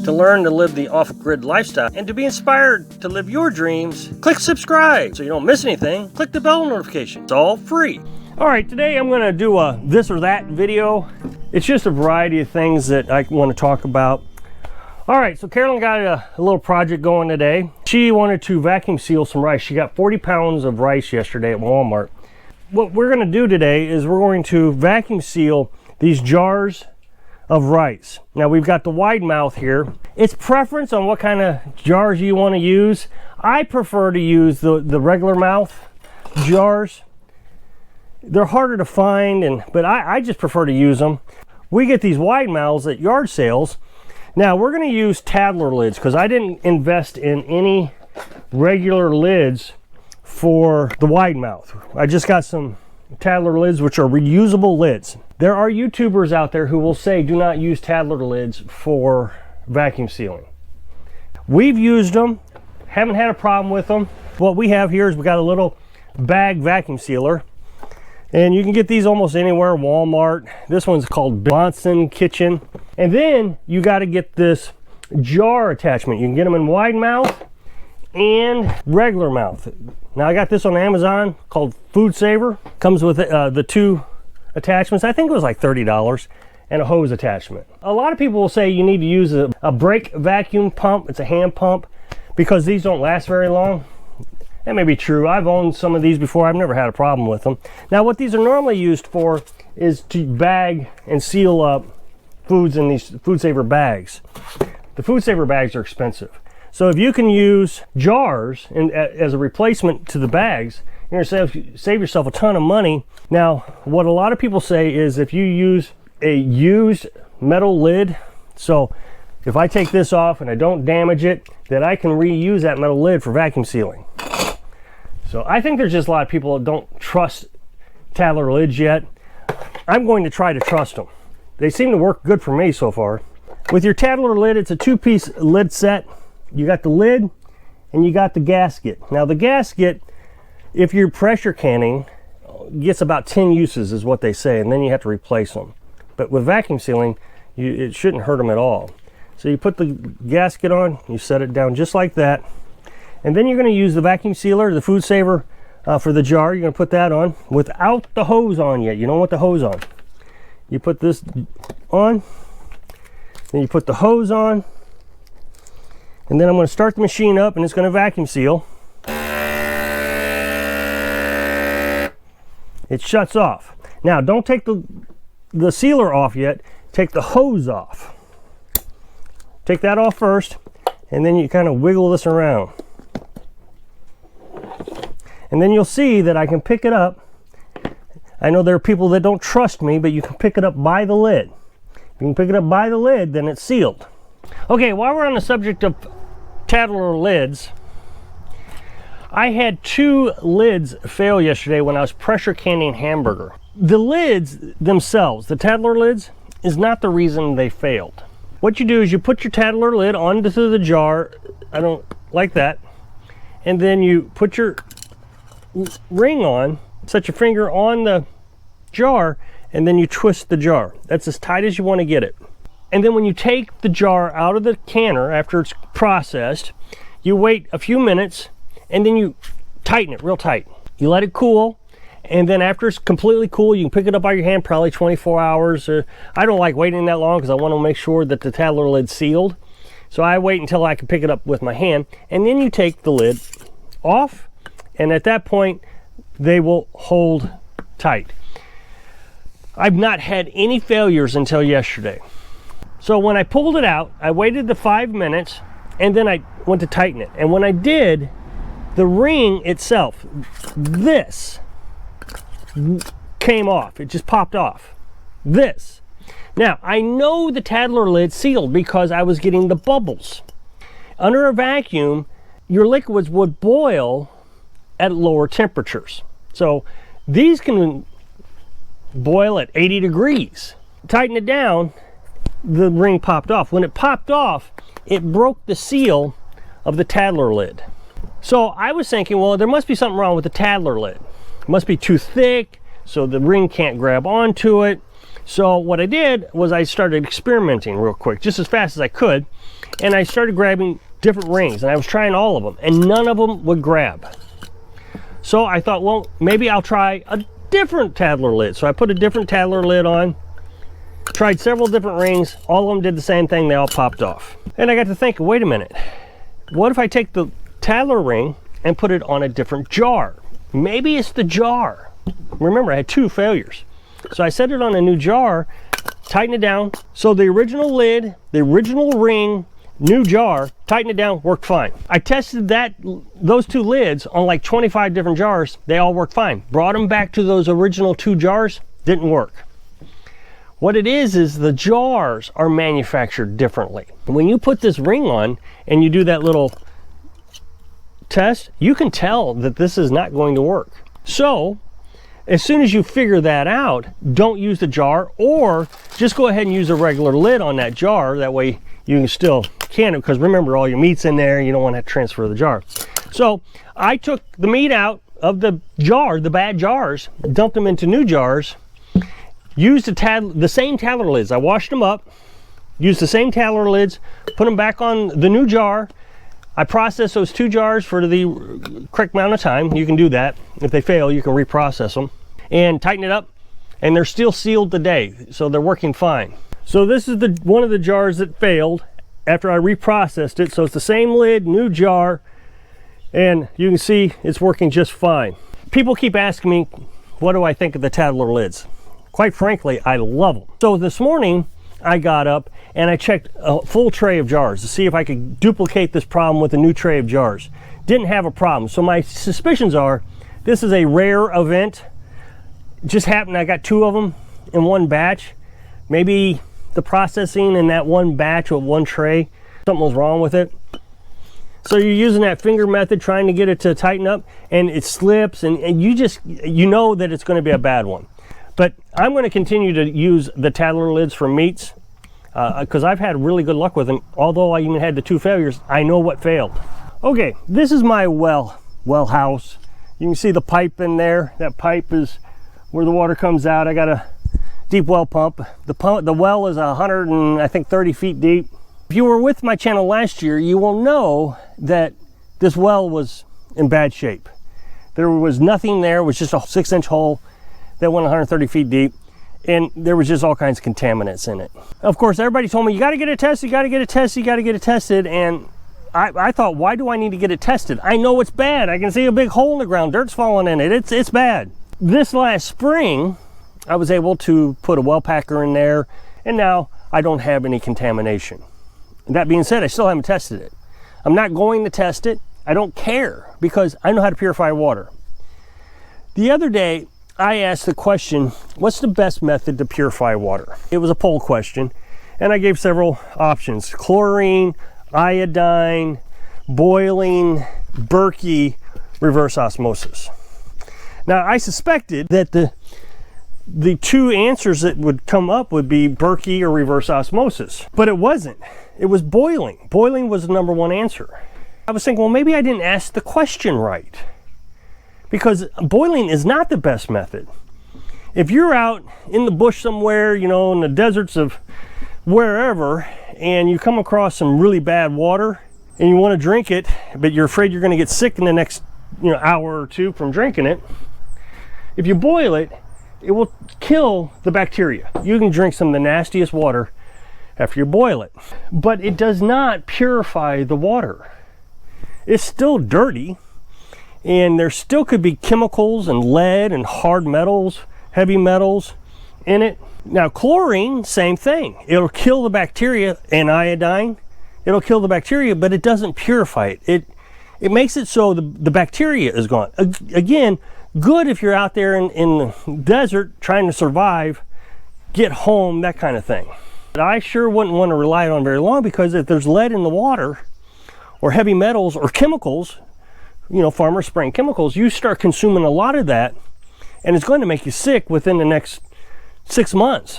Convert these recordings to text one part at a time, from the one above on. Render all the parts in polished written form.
To learn to live the off-grid lifestyle and to be inspired to live your dreams, click subscribe so you don't miss anything. Click the bell notification. It's all free. All right, today I'm going to do a this or that video. It's just a variety of things that I want to talk about. All right, so Carolyn got a little project going today. She wanted to vacuum seal some rice. She got 40 pounds of rice yesterday at Walmart. What we're going to do today is we're going to vacuum seal these jars of rice. Now we've got the wide mouth here. It's preference on what kind of jars you want to use. I prefer to use the regular mouth jars. They're harder to find, but I just prefer to use them. We get these wide mouths at yard sales. Now we're going to use Tattler lids because I didn't invest in any regular lids for the wide mouth. I just got some Tattler lids, which are reusable lids. There are YouTubers out there who will say do not use Tattler lids for vacuum sealing. We've used them, haven't had a problem with them. What we have here is we got a little bag vacuum sealer, and you can get these almost anywhere, Walmart. This one's called Bonson Kitchen. And then you got to get this jar attachment. You can get them in wide mouth and regular mouth. Now I got this on Amazon called Food Saver. Comes with the two attachments. I think it was like $30, and a hose attachment. A lot of people will say you need to use a brake vacuum pump. It's a hand pump because these don't last very long. That may be true. I've owned some of these before. I've never had a problem with them. Now what these are normally used for is to bag and seal up foods in these Food Saver bags. The Food Saver bags are expensive. So if you can use jars as a replacement to the bags, you're going to save yourself a ton of money. Now, what a lot of people say is if you use a used metal lid, so if I take this off and I don't damage it, then I can reuse that metal lid for vacuum sealing. So I think there's just a lot of people that don't trust Tattler lids yet. I'm going to try to trust them. They seem to work good for me so far. With your Tattler lid, it's a two-piece lid set. You got the lid and you got the gasket. Now the gasket, if you're pressure canning, gets about 10 uses is what they say, and then you have to replace them. But with vacuum sealing, it shouldn't hurt them at all. So you put the gasket on, you set it down just like that, and then you're going to use the vacuum sealer, the Food Saver for the jar. You're going to put that on without the hose on yet. You don't want the hose on. You put this on, then you put the hose on, and then I'm going to start the machine up and it's going to vacuum seal. It shuts off. Now don't take the sealer off yet, take the hose off. Take that off first, and then you kind of wiggle this around. And then you'll see that I can pick it up. I know there are people that don't trust me, but you can pick it up by the lid. If you can pick it up by the lid, then it's sealed. Okay, while we're on the subject of Tattler lids, I had 2 lids fail yesterday when I was pressure canning hamburger. The lids themselves, the Tattler lids, is not the reason they failed. What you do is you put your Tattler lid onto the jar, I don't like that, and then you put your ring on, set your finger on the jar, and then you twist the jar. That's as tight as you want to get it. And then when you take the jar out of the canner after it's processed, you wait a few minutes and then you tighten it real tight. You let it cool, and then after it's completely cool, you can pick it up by your hand, probably 24 hours. I don't like waiting that long because I want to make sure that the Tattler lid's sealed. So I wait until I can pick it up with my hand, and then you take the lid off, and at that point, they will hold tight. I've not had any failures until yesterday. So when I pulled it out, I waited the 5 minutes, and then I went to tighten it. And when I did, the ring itself, this came off. It just popped off. This. Now, I know the Tattler lid sealed because I was getting the bubbles. Under a vacuum, your liquids would boil at lower temperatures. So these can boil at 80 degrees. Tighten it down, the ring popped off. When it popped off, it broke the seal of the Tattler lid. So I was thinking, well, there must be something wrong with the Tattler lid. It must be too thick, so the ring can't grab onto it. So what I did was I started experimenting real quick, just as fast as I could. and I started grabbing different rings, and I was trying all of them, and none of them would grab. So I thought, well, maybe I'll try a different Tattler lid. So I put a different Tattler lid on, tried several different rings, all of them did the same thing, they all popped off. And I got to think, wait a minute, what if I take the Tattler ring and put it on a different jar? Maybe it's the jar. Remember, I had 2 failures. So I set it on a new jar, tighten it down. So the original lid, the original ring, new jar, tighten it down, worked fine. I tested those 2 lids on like 25 different jars. They all worked fine. Brought them back to those original 2 jars, didn't work. What it is the jars are manufactured differently. When you put this ring on and you do that little test, you can tell that this is not going to work. So as soon as you figure that out, don't use the jar, or just go ahead and use a regular lid on that jar. That way you can still can it, because remember, all your meat's in there, you don't want to transfer the jar. So I took the meat out of the jar, the bad jars, dumped them into new jars, used the same Tattler lids. I washed them up, used the same Tattler lids, put them back on the new jar. I processed those 2 jars for the correct amount of time. You can do that. If they fail, you can reprocess them and tighten it up, and they're still sealed today, so they're working fine. So this is one of the jars that failed after I reprocessed it. So it's the same lid, new jar, and you can see it's working just fine. People keep asking me, what do I think of the Tattler lids? Quite frankly, I love them. So this morning, I got up and I checked a full tray of jars to see if I could duplicate this problem with a new tray of jars. Didn't have a problem. So my suspicions are this is a rare event. Just happened I got 2 of them in one batch. Maybe the processing in that one batch with one tray, something was wrong with it. So you're using that finger method trying to get it to tighten up, and it slips, and you know that it's going to be a bad one. But I'm going to continue to use the Tattler lids for meats because I've had really good luck with them. Although I even had the 2 failures, I know what failed. Okay, this is my well house. You can see the pipe in there. That pipe is where the water comes out. I got a deep well pump. The well is 130 feet deep. If you were with my channel last year, you will know that this well was in bad shape. There was nothing there. It was just a 6-inch hole that went 130 feet deep, and there was just all kinds of contaminants in it. Of course, everybody told me, you got to get it tested, you got to get it tested, you got to get it tested, and I thought, why do I need to get it tested? I know it's bad. I can see a big hole in the ground, dirt's falling in it, it's bad. This last spring, I was able to put a well packer in there, and now I don't have any contamination. That being said, I still haven't tested it. I'm not going to test it. I don't care, because I know how to purify water. The other day, I asked the question, what's the best method to purify water? It was a poll question, and I gave several options: chlorine, iodine, boiling, Berkey, reverse osmosis. Now, I suspected that the 2 answers that would come up would be Berkey or reverse osmosis, but it wasn't. It was boiling. Boiling was the number 1 answer. I was thinking, well, maybe I didn't ask the question right, because boiling is not the best method. If you're out in the bush somewhere, you know, in the deserts of wherever, and you come across some really bad water and you want to drink it, but you're afraid you're going to get sick in the next, hour or 2 from drinking it, if you boil it, it will kill the bacteria. You can drink some of the nastiest water after you boil it, but it does not purify the water. It's still dirty, and there still could be chemicals and lead and hard metals, heavy metals in it. Now, chlorine, same thing. It'll kill the bacteria, and iodine, it'll kill the bacteria, but it doesn't purify it. It makes it so the bacteria is gone. Again, good if you're out there in the desert trying to survive, get home, that kind of thing. But I sure wouldn't want to rely on very long, because if there's lead in the water or heavy metals or chemicals, farmers spraying chemicals, you start consuming a lot of that, and it's going to make you sick within the next 6 months.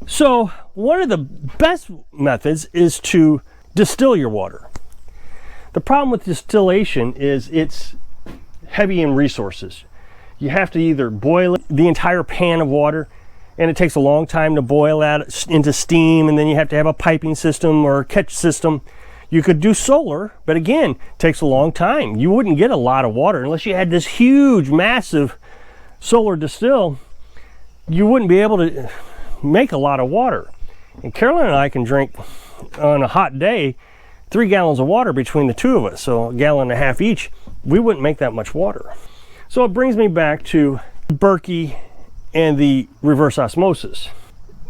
So one of the best methods is to distill your water. The problem with distillation is it's heavy in resources. You have to either boil the entire pan of water, and it takes a long time to boil that into steam, and then you have to have a piping system or a catch system. You could do solar, but again, it takes a long time. You wouldn't get a lot of water unless you had this huge, massive solar distill. You wouldn't be able to make a lot of water. And Carolyn and I can drink on a hot day 3 gallons of water between the two of us, so 1.5 gallons each. We wouldn't make that much water. So it brings me back to Berkey and the reverse osmosis.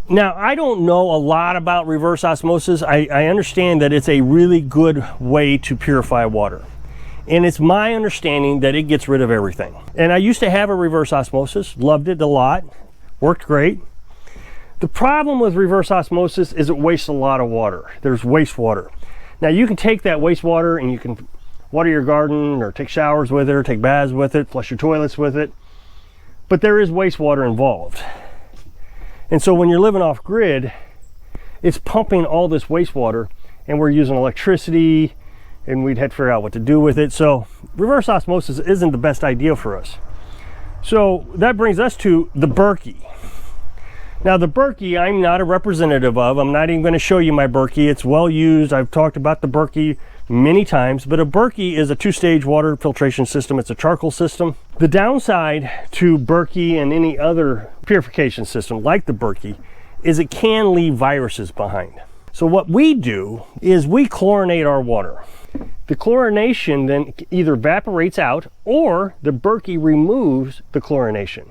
Now, I don't know a lot about reverse osmosis. I understand that it's a really good way to purify water. And it's my understanding that it gets rid of everything. And I used to have a reverse osmosis, loved it a lot, worked great. The problem with reverse osmosis is it wastes a lot of water. There's wastewater. Now, you can take that wastewater and you can water your garden or take showers with it or take baths with it, flush your toilets with it. But there is wastewater involved. And so when you're living off grid, it's pumping all this wastewater, and we're using electricity, and we'd have to figure out what to do with it. So reverse osmosis isn't the best idea for us. So that brings us to the Berkey. Now the Berkey, I'm not a representative of. I'm not even going to show you my Berkey. It's well used. I've talked about the Berkey many times, but a Berkey is a 2-stage water filtration system. It's a charcoal system. The downside to Berkey and any other purification system like the Berkey is it can leave viruses behind. So what we do is we chlorinate our water. The chlorination then either evaporates out or the Berkey removes the chlorination.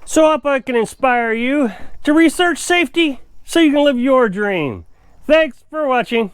So I hope I can inspire you to research safety so you can live your dream. Thanks for watching.